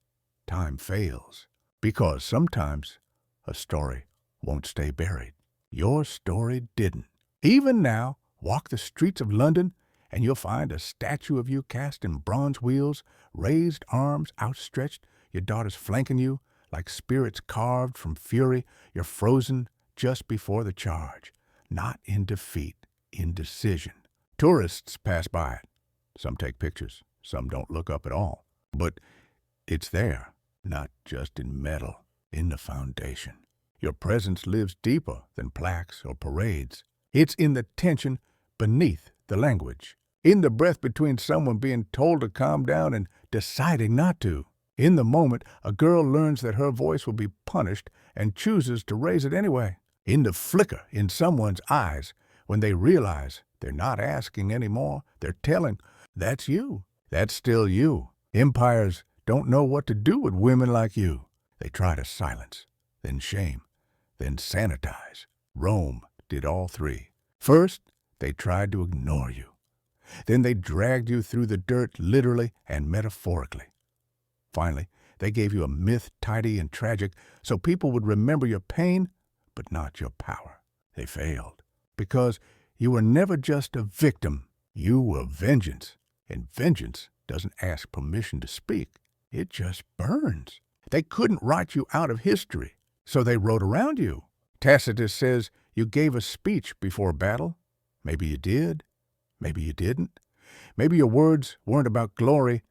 time fails, because sometimes a story won't stay buried. Your story didn't. Even now, walk the streets of London and you'll find a statue of you cast in bronze wheels, raised arms outstretched, your daughters flanking you like spirits carved from fury. You're frozen just before the charge, not in defeat, in decision. Tourists pass by it. Some take pictures, some don't look up at all. But it's there, not just in metal, in the foundation. Your presence lives deeper than plaques or parades. It's in the tension beneath the language, in the breath between someone being told to calm down and deciding not to. In the moment, a girl learns that her voice will be punished and chooses to raise it anyway. In the flicker in someone's eyes when they realize they're not asking anymore, they're telling, that's you. That's still you. Empires don't know what to do with women like you. They try to silence, then shame, then sanitize. Rome did all three. First, they tried to ignore you. Then they dragged you through the dirt literally and metaphorically. Finally, they gave you a myth tidy and tragic so people would remember your pain, but not your power. They failed because you were never just a victim. You were vengeance. And vengeance doesn't ask permission to speak. It just burns. They couldn't write you out of history, so they wrote around you. Tacitus says you gave a speech before a battle. Maybe you did. Maybe you didn't. Maybe your words weren't about glory,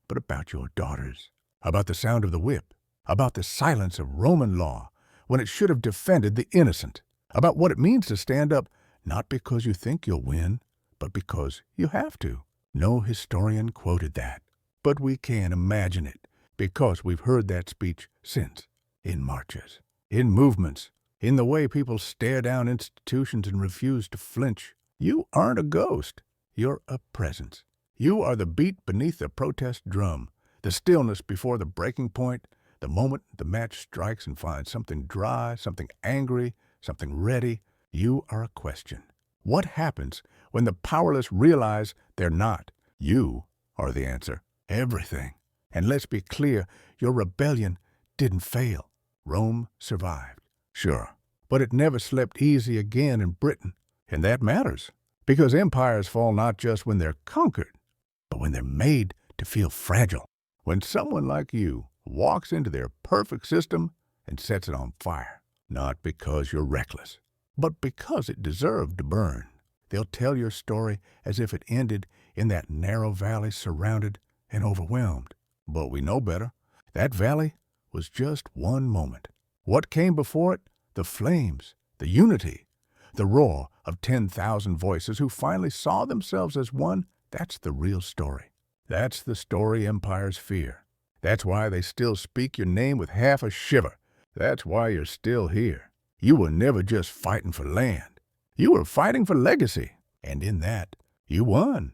but about your daughters, about the sound of the whip, about the silence of Roman law when it should have defended the innocent, about what it means to stand up not because you think you'll win, but because you have to. No historian quoted that, but we can imagine it because we've heard that speech since, in marches, in movements, in the way people stare down institutions and refuse to flinch. You aren't a ghost. You're a presence. You are the beat beneath the protest drum, the stillness before the breaking point, the moment the match strikes and finds something dry, something angry, something ready. You are a question. What happens when the powerless realize they're not? You are the answer. Everything. And let's be clear, your rebellion didn't fail. Rome survived. Sure. But it never slept easy again in Britain. And that matters. Because empires fall not just when they're conquered, but when they're made to feel fragile. When someone like you walks into their perfect system and sets it on fire. Not because you're reckless, but because it deserved to burn. They'll tell your story as if it ended in that narrow valley surrounded and overwhelmed. But we know better. That valley was just one moment. What came before it? The flames, the unity, the roar of 10,000 voices who finally saw themselves as one. That's the real story. That's the story empires fear. That's why they still speak your name with half a shiver. That's why you're still here. You were never just fighting for land. You were fighting for legacy. And in that, you won.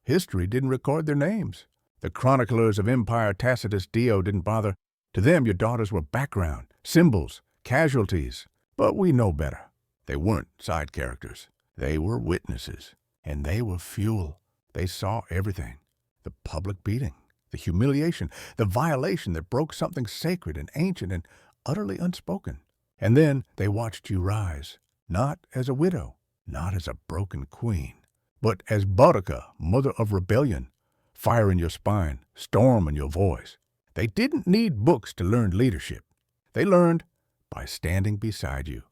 History didn't record their names. The chroniclers of Empire Tacitus Dio didn't bother. To them, your daughters were background, symbols, casualties. But we know better. They weren't side characters. They were witnesses. And they were fuel. They saw everything. The public beating, the humiliation, the violation that broke something sacred and ancient and utterly unspoken. And then they watched you rise, not as a widow, not as a broken queen, but as Boudica, mother of rebellion, fire in your spine, storm in your voice. They didn't need books to learn leadership. They learned by standing beside you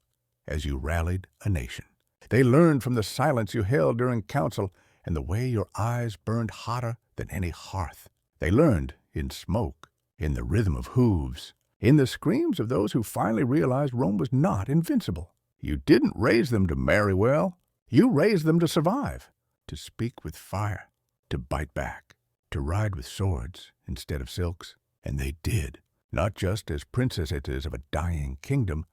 as you rallied a nation. They learned from the silence you held during council and the way your eyes burned hotter than any hearth. They learned in smoke, in the rhythm of hooves, in the screams of those who finally realized Rome was not invincible. You didn't raise them to marry well. You raised them to survive, to speak with fire, to bite back, to ride with swords instead of silks. And they did, not just as princesses of a dying kingdom,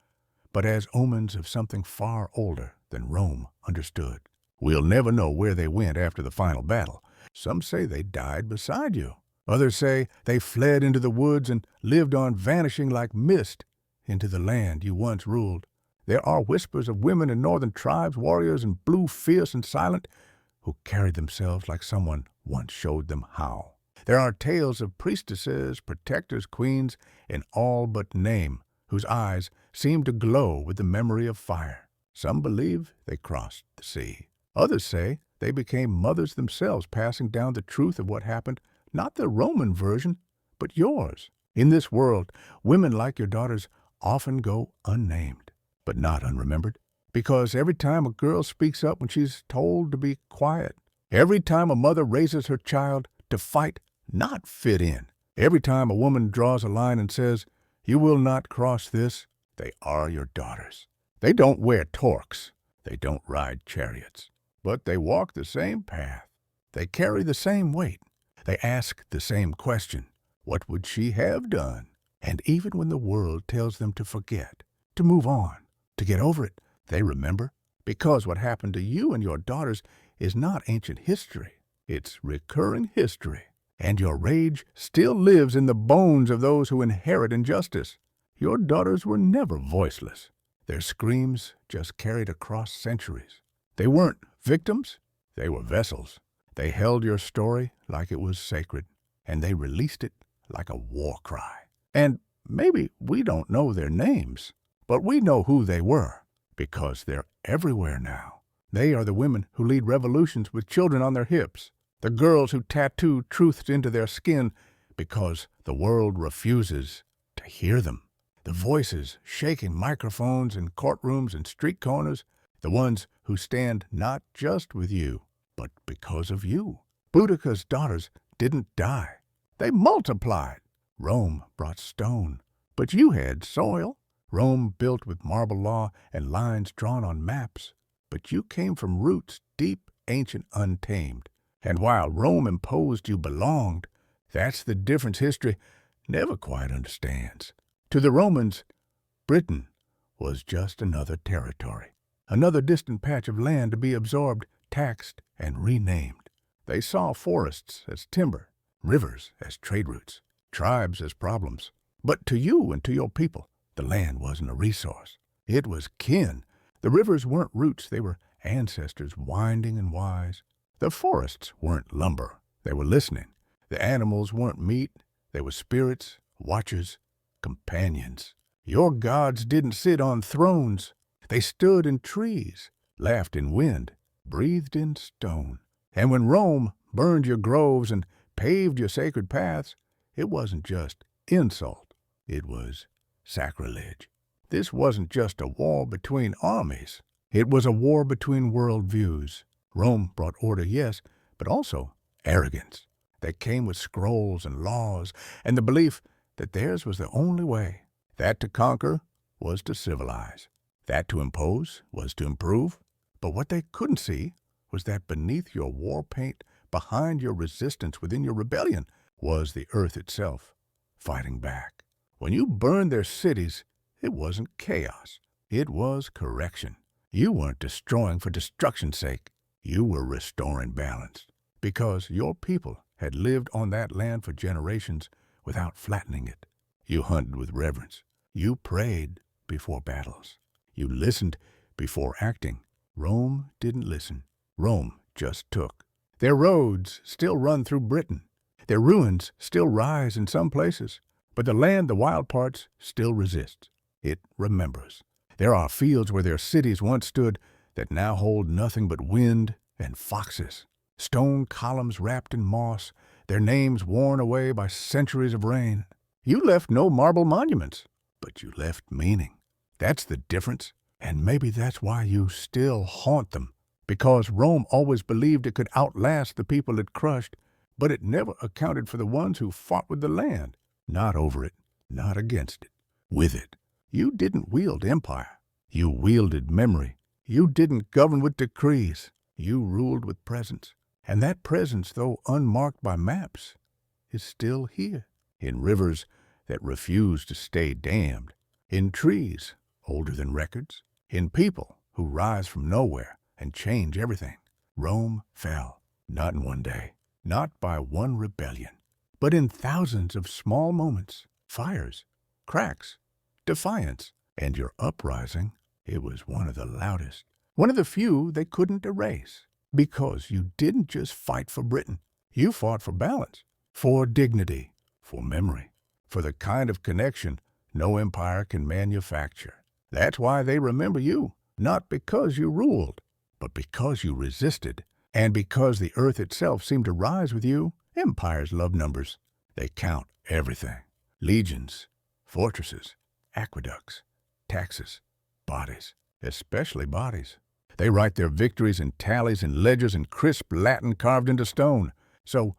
but as omens of something far older than Rome understood. We'll never know where they went after the final battle. Some say they died beside you. Others say they fled into the woods and lived on, vanishing like mist into the land you once ruled. There are whispers of women in northern tribes, warriors in blue, fierce and silent, who carried themselves like someone once showed them how. There are tales of priestesses, protectors, queens, in all but name, whose eyes seem to glow with the memory of fire. Some believe they crossed the sea. Others say they became mothers themselves, passing down the truth of what happened, not the Roman version, but yours. In this world, women like your daughters often go unnamed, but not unremembered. Because every time a girl speaks up when she's told to be quiet, every time a mother raises her child to fight, not fit in, every time a woman draws a line and says, "You will not cross this," they are your daughters. They don't wear torques. They don't ride chariots. But they walk the same path. They carry the same weight. They ask the same question. What would she have done? And even when the world tells them to forget, to move on, to get over it, they remember. Because what happened to you and your daughters is not ancient history. It's recurring history. And your rage still lives in the bones of those who inherit injustice. Your daughters were never voiceless. Their screams just carried across centuries. They weren't victims. They were vessels. They held your story like it was sacred, and they released it like a war cry. And maybe we don't know their names, but we know who they were, because they're everywhere now. They are the women who lead revolutions with children on their hips, the girls who tattoo truths into their skin because the world refuses to hear them, the voices shaking microphones in courtrooms and street corners, the ones who stand not just with you, but because of you. Boudica's daughters didn't die. They multiplied. Rome brought stone, but you had soil. Rome built with marble law and lines drawn on maps, but you came from roots deep, ancient, untamed. And while Rome imposed you belonged, that's the difference history never quite understands. To the Romans, Britain was just another territory, another distant patch of land to be absorbed, taxed, and renamed. They saw forests as timber, rivers as trade routes, tribes as problems. But to you and to your people, the land wasn't a resource. It was kin. The rivers weren't roots, they were ancestors winding and wise. The forests weren't lumber. They were listening. The animals weren't meat. They were spirits, watchers, companions. Your gods didn't sit on thrones. They stood in trees, laughed in wind, breathed in stone. And when Rome burned your groves and paved your sacred paths, it wasn't just insult. It was sacrilege. This wasn't just a war between armies. It was a war between worldviews. Rome brought order, yes, but also arrogance. That came with scrolls and laws and the belief that theirs was the only way. That to conquer was to civilize. That to impose was to improve. But what they couldn't see was that beneath your war paint, behind your resistance, within your rebellion, was the earth itself, fighting back. When you burned their cities, it wasn't chaos. It was correction. You weren't destroying for destruction's sake. You were restoring balance. Because your people had lived on that land for generations without flattening it. You hunted with reverence. You prayed before battles. You listened before acting. Rome didn't listen. Rome just took. Their roads still run through Britain. Their ruins still rise in some places. But the land, the wild parts, still resists. It remembers. There are fields where their cities once stood that now hold nothing but wind and foxes. Stone columns wrapped in moss, their names worn away by centuries of rain. You left no marble monuments, but you left meaning. That's the difference, and maybe that's why you still haunt them. Because Rome always believed it could outlast the people it crushed, but it never accounted for the ones who fought with the land. Not over it, not against it, with it. You didn't wield empire. You wielded memory. You didn't govern with decrees. You ruled with presence. And that presence, though unmarked by maps, is still here. In rivers that refuse to stay dammed. In trees older than records. In people who rise from nowhere and change everything. Rome fell, not in one day, not by one rebellion, but in thousands of small moments, fires, cracks, defiance. And your uprising, it was one of the loudest, one of the few they couldn't erase. Because you didn't just fight for Britain. You fought for balance, for dignity, for memory, for the kind of connection no empire can manufacture. That's why they remember you, not because you ruled, but because you resisted. And because the earth itself seemed to rise with you. Empires love numbers. They count everything. Legions, fortresses, aqueducts, taxes, bodies, especially bodies. They write their victories in tallies and ledgers in crisp Latin carved into stone. So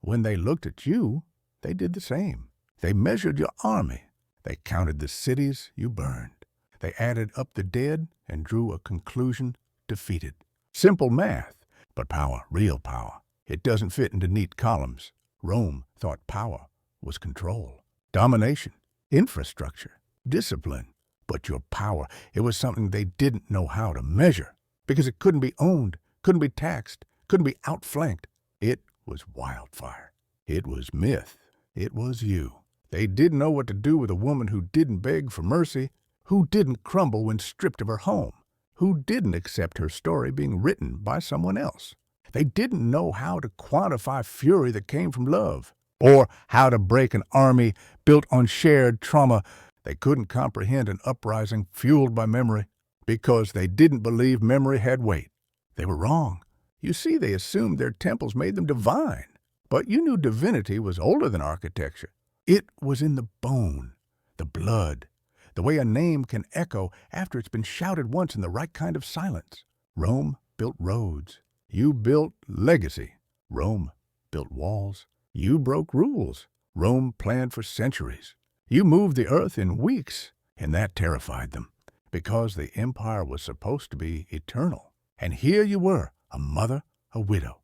when they looked at you, they did the same. They measured your army. They counted the cities you burned. They added up the dead and drew a conclusion: defeated. Simple math, but power, real power. It doesn't fit into neat columns. Rome thought power was control, domination, infrastructure, discipline. But your power, it was something they didn't know how to measure, because it couldn't be owned, couldn't be taxed, couldn't be outflanked. It was wildfire. It was myth. It was you. They didn't know what to do with a woman who didn't beg for mercy, who didn't crumble when stripped of her home, who didn't accept her story being written by someone else. They didn't know how to quantify fury that came from love, or how to break an army built on shared trauma. They couldn't comprehend an uprising fueled by memory, because they didn't believe memory had weight. They were wrong. You see, they assumed their temples made them divine. But you knew divinity was older than architecture. It was in the bone, the blood, the way a name can echo after it's been shouted once in the right kind of silence. Rome built roads. You built legacy. Rome built walls. You broke rules. Rome planned for centuries. You moved the earth in weeks, and that terrified them, because the empire was supposed to be eternal. And here you were, a mother, a widow,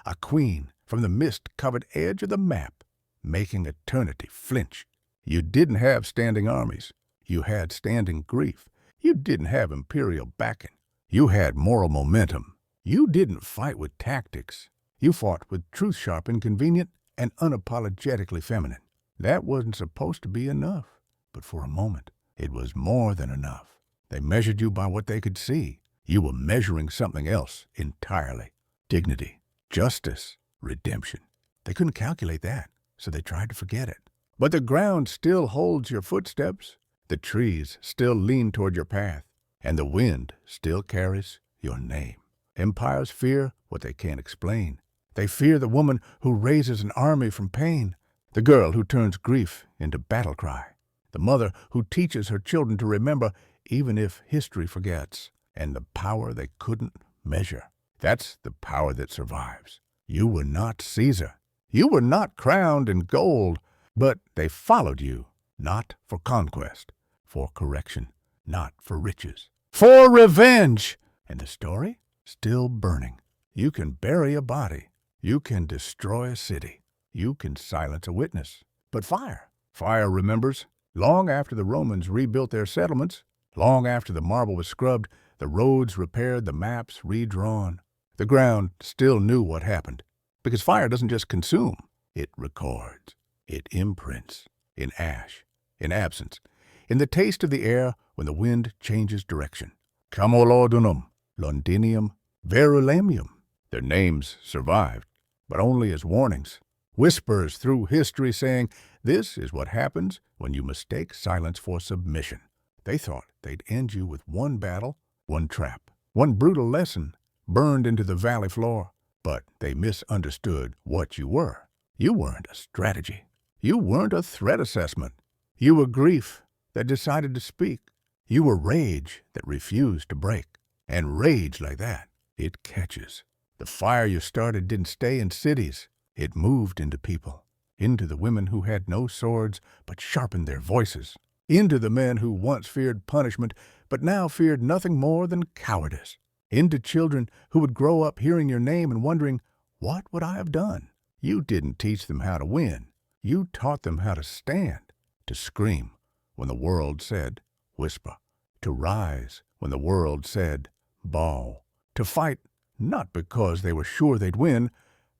a queen from the mist-covered edge of the map, making eternity flinch. You didn't have standing armies. You had standing grief. You didn't have imperial backing. You had moral momentum. You didn't fight with tactics. You fought with truth sharp and convenient and unapologetically feminine. That wasn't supposed to be enough, but for a moment, it was more than enough. They measured you by what they could see. You were measuring something else entirely. Dignity, justice, redemption. They couldn't calculate that, so they tried to forget it. But the ground still holds your footsteps. The trees still lean toward your path. And the wind still carries your name. Empires fear what they can't explain. They fear the woman who raises an army from pain, the girl who turns grief into battle cry, the mother who teaches her children to remember even if history forgets, and the power they couldn't measure. That's the power that survives. You were not Caesar. You were not crowned in gold, but they followed you, not for conquest, for correction, not for riches, for revenge. And the story? Still burning. You can bury a body. You can destroy a city. You can silence a witness. But fire remembers. Long after the Romans rebuilt their settlements, long after the marble was scrubbed, the roads repaired, the maps redrawn, the ground still knew what happened. Because fire doesn't just consume, it records. It imprints in ash, in absence, in the taste of the air when the wind changes direction. Camolodunum, Londinium, Verulamium. Their names survived, but only as warnings. Whispers through history saying, this is what happens when you mistake silence for submission. They thought they'd end you with one battle, one trap, one brutal lesson burned into the valley floor. But they misunderstood what you were. You weren't a strategy. You weren't a threat assessment. You were grief that decided to speak. You were rage that refused to break. And rage like that, it catches. The fire you started didn't stay in cities. It moved into people, into the women who had no swords but sharpened their voices, into the men who once feared punishment but now feared nothing more than cowardice, into children who would grow up hearing your name and wondering, what would I have done? You didn't teach them how to win. You taught them how to stand, to scream when the world said, whisper, to rise when the world said, bawl, to fight not because they were sure they'd win,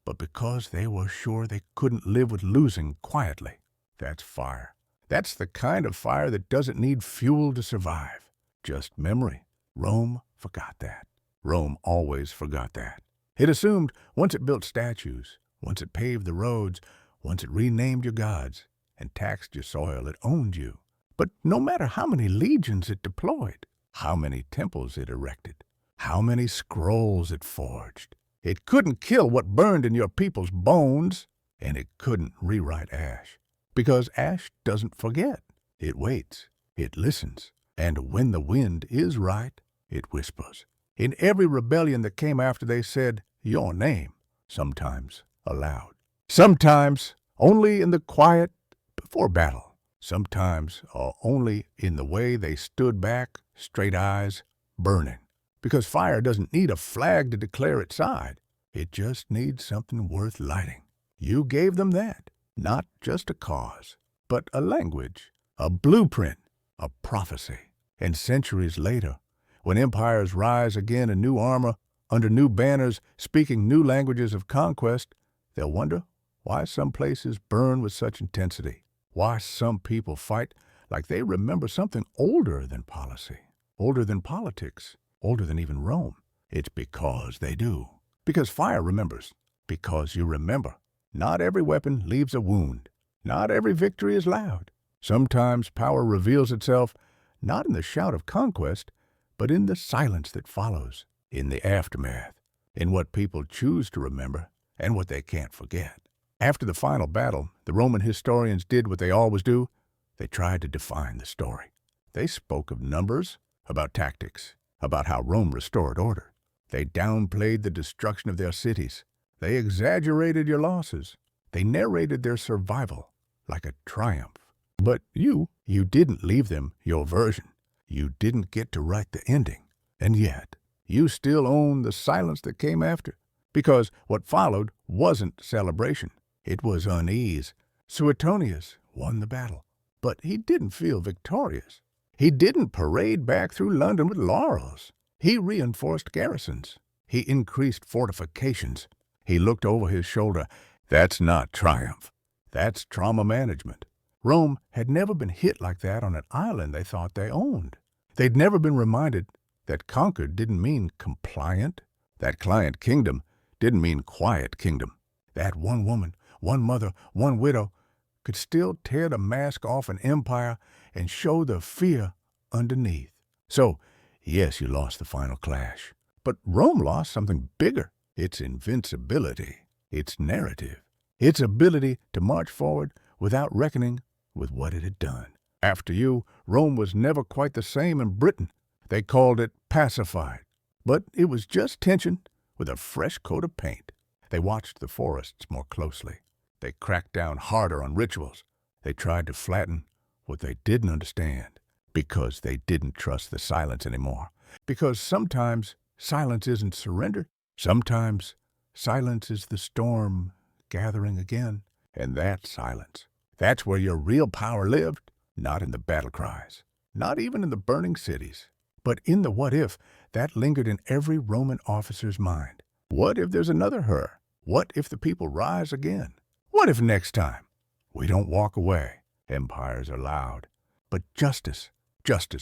but because they were sure they couldn't live with losing quietly. That's fire. That's the kind of fire that doesn't need fuel to survive, just memory. Rome forgot that. Rome always forgot that. It assumed once it built statues, once it paved the roads, once it renamed your gods and taxed your soil, it owned you. But no matter how many legions it deployed, how many temples it erected, how many scrolls it forged, it couldn't kill what burned in your people's bones, and it couldn't rewrite ash. Because ash doesn't forget. It waits, it listens, and when the wind is right, it whispers. In every rebellion that came after they said your name, sometimes aloud, sometimes only in the quiet before battle, sometimes only in the way they stood back, straight eyes, burning. Because fire doesn't need a flag to declare its side. It just needs something worth lighting. You gave them that, not just a cause, but a language, a blueprint, a prophecy. And centuries later, when empires rise again in new armor, under new banners, speaking new languages of conquest, they'll wonder why some places burn with such intensity, why some people fight like they remember something older than policy, older than politics, older than even Rome. It's because they do. Because fire remembers. Because you remember. Not every weapon leaves a wound. Not every victory is loud. Sometimes power reveals itself not in the shout of conquest, but in the silence that follows, in the aftermath, in what people choose to remember and what they can't forget. After the final battle, the Roman historians did what they always do. They tried to define the story. They spoke of numbers, about tactics, about how Rome restored order. They downplayed the destruction of their cities. They exaggerated your losses. They narrated their survival like a triumph. But you didn't leave them your version. You didn't get to write the ending. And yet, you still own the silence that came after. Because what followed wasn't celebration. It was unease. Suetonius won the battle. But he didn't feel victorious. He didn't parade back through London with laurels. He reinforced garrisons. He increased fortifications. He looked over his shoulder. That's not triumph. That's trauma management. Rome had never been hit like that on an island they thought they owned. They'd never been reminded that conquered didn't mean compliant. That client kingdom didn't mean quiet kingdom. That one woman, one mother, one widow could still tear the mask off an empire and show the fear underneath. So, yes, you lost the final clash. But Rome lost something bigger. Its invincibility, its narrative, its ability to march forward without reckoning with what it had done. After you, Rome was never quite the same in Britain. They called it pacified. But it was just tension with a fresh coat of paint. They watched the forests more closely. They cracked down harder on rituals. They tried to flatten what they didn't understand because they didn't trust the silence anymore. Because sometimes silence isn't surrender. Sometimes silence is the storm gathering again. And that silence, that's where your real power lived. Not in the battle cries, not even in the burning cities, but in the what if that lingered in every Roman officer's mind. What if there's another her? What if the people rise again? What if next time we don't walk away? Empires are loud, but justice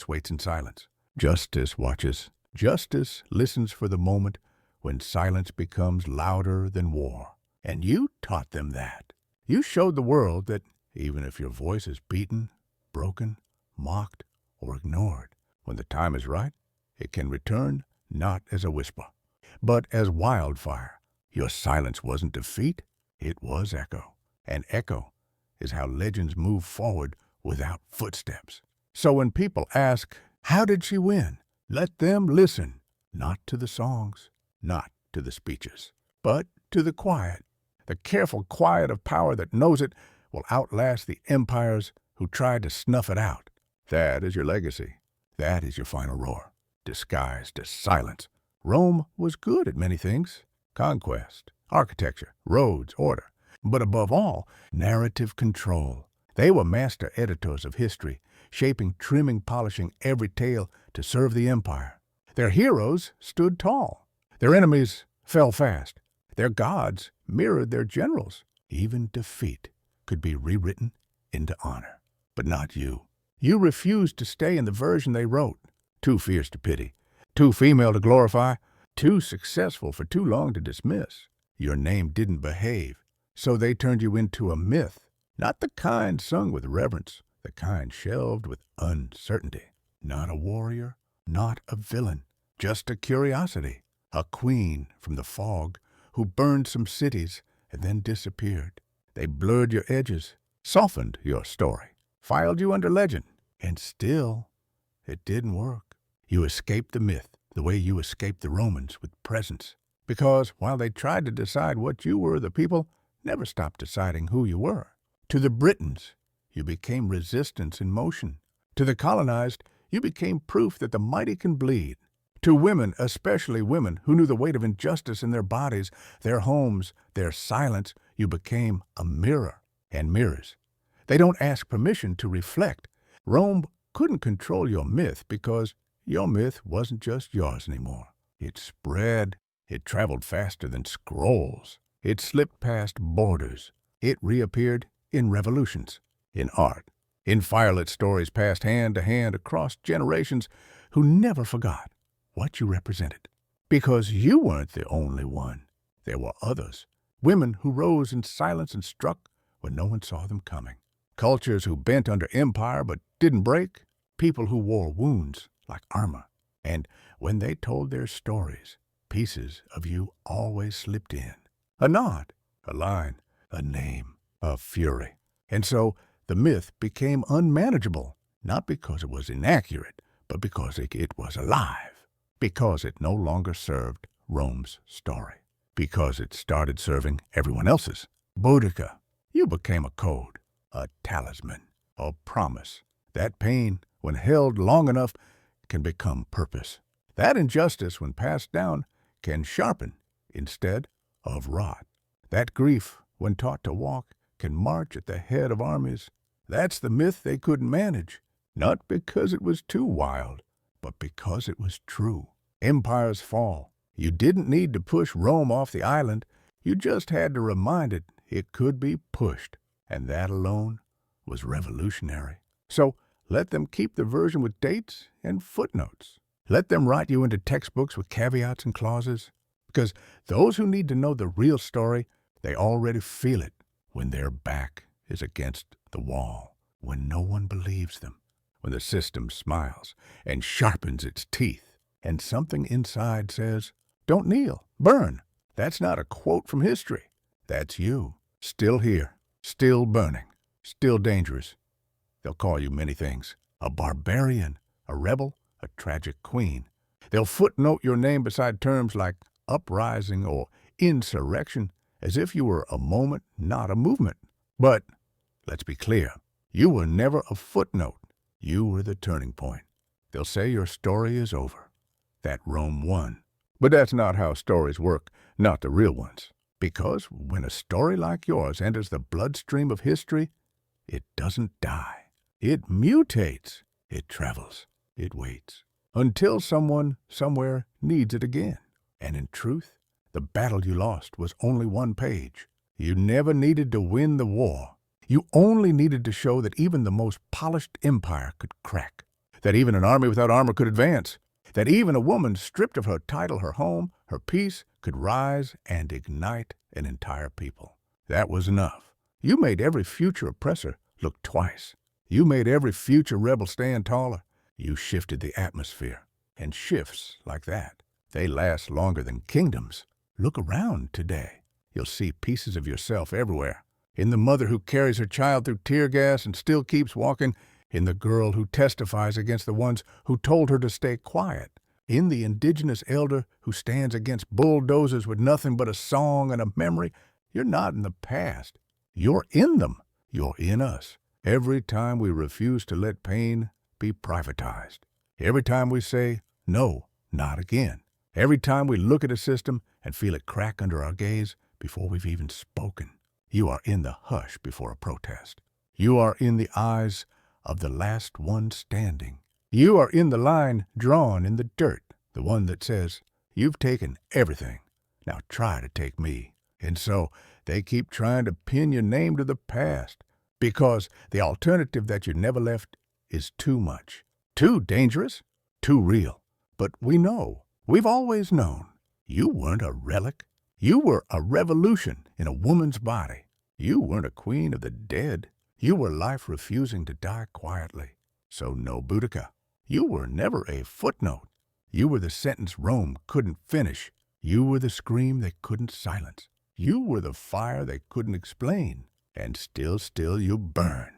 waits in silence. Justice watches. Justice listens for the moment when silence becomes louder than war. And you taught them that. You showed the world that even if your voice is beaten, broken, mocked, or ignored, when the time is right, it can return not as a whisper, but as wildfire. Your silence wasn't defeat, it was echo. And echo is how legends move forward without footsteps. So when people ask, how did she win? Let them listen, not to the songs, not to the speeches, but to the quiet. The careful quiet of power that knows it will outlast the empires who tried to snuff it out. That is your legacy. That is your final roar, disguised as silence. Rome was good at many things: conquest, architecture, roads, order, but above all, narrative control. They were master editors of history, shaping, trimming, polishing every tale to serve the empire. Their heroes stood tall. Their enemies fell fast. Their gods mirrored their generals. Even defeat could be rewritten into honor. But not you. You refused to stay in the version they wrote. Too fierce to pity, too female to glorify, too successful for too long to dismiss. Your name didn't behave, so they turned you into a myth. Not the kind sung with reverence, the kind shelved with uncertainty. Not a warrior, not a villain, just a curiosity. A queen from the fog who burned some cities and then disappeared. They blurred your edges, softened your story, filed you under legend, and still, it didn't work. You escaped the myth the way you escaped the Romans with presence. Because while they tried to decide what you were, the people never stopped deciding who you were. To the Britons, you became resistance in motion. To the colonized, you became proof that the mighty can bleed. To women, especially women who knew the weight of injustice in their bodies, their homes, their silence, you became a mirror. And mirrors, they don't ask permission to reflect. Rome couldn't control your myth because your myth wasn't just yours anymore. It spread. It traveled faster than scrolls. It slipped past borders. It reappeared in revolutions, in art, in firelit stories passed hand to hand across generations who never forgot what you represented. Because you weren't the only one. There were others. Women who rose in silence and struck when no one saw them coming. Cultures who bent under empire but didn't break. People who wore wounds like armor. And when they told their stories, pieces of you always slipped in. A nod, a line, a name, a fury. And so the myth became unmanageable, not because it was inaccurate, but because it was alive. Because it no longer served Rome's story. Because it started serving everyone else's. Boudica, you became a code, a talisman, a promise. That pain, when held long enough, can become purpose. That injustice, when passed down, can sharpen instead of rot. That grief, when taught to walk, can march at the head of armies. That's the myth they couldn't manage, not because it was too wild, but because it was true. Empires fall. You didn't need to push Rome off the island. You just had to remind it could be pushed. And that alone was revolutionary. So let them keep the version with dates and footnotes. Let them write you into textbooks with caveats and clauses. Because those who need to know the real story, they already feel it when their back is against the wall, when no one believes them, when the system smiles and sharpens its teeth, and something inside says, "Don't kneel, burn." That's not a quote from history. That's you, still here, still burning, still dangerous. They'll call you many things: a barbarian, a rebel, a tragic queen. They'll footnote your name beside terms like uprising or insurrection, as if you were a moment, not a movement. But let's be clear, you were never a footnote. You were the turning point. They'll say your story is over, that Rome won. But that's not how stories work, not the real ones. Because when a story like yours enters the bloodstream of history, it doesn't die. It mutates. It travels. It waits. Until someone, somewhere, needs it again. And in truth, the battle you lost was only one page. You never needed to win the war. You only needed to show that even the most polished empire could crack, that even an army without armor could advance, that even a woman stripped of her title, her home, her peace, could rise and ignite an entire people. That was enough. You made every future oppressor look twice. You made every future rebel stand taller. You shifted the atmosphere, and shifts like that, they last longer than kingdoms. Look around today. You'll see pieces of yourself everywhere. In the mother who carries her child through tear gas and still keeps walking, in the girl who testifies against the ones who told her to stay quiet, in the indigenous elder who stands against bulldozers with nothing but a song and a memory. You're not in the past. You're in them. You're in us. Every time we refuse to let pain be privatized. Every time we say, no, not again. Every time we look at a system and feel it crack under our gaze before we've even spoken. You are in the hush before a protest. You are in the eyes of the last one standing. You are in the line drawn in the dirt, the one that says, "You've taken everything. Now try to take me." And so they keep trying to pin your name to the past, because the alternative that you never left is too much, too dangerous, too real. But we know, we've always known, you weren't a relic. You were a revolution in a woman's body. You weren't a queen of the dead. You were life refusing to die quietly. So no, Boudica, you were never a footnote. You were the sentence Rome couldn't finish. You were the scream they couldn't silence. You were the fire they couldn't explain. And still you burn.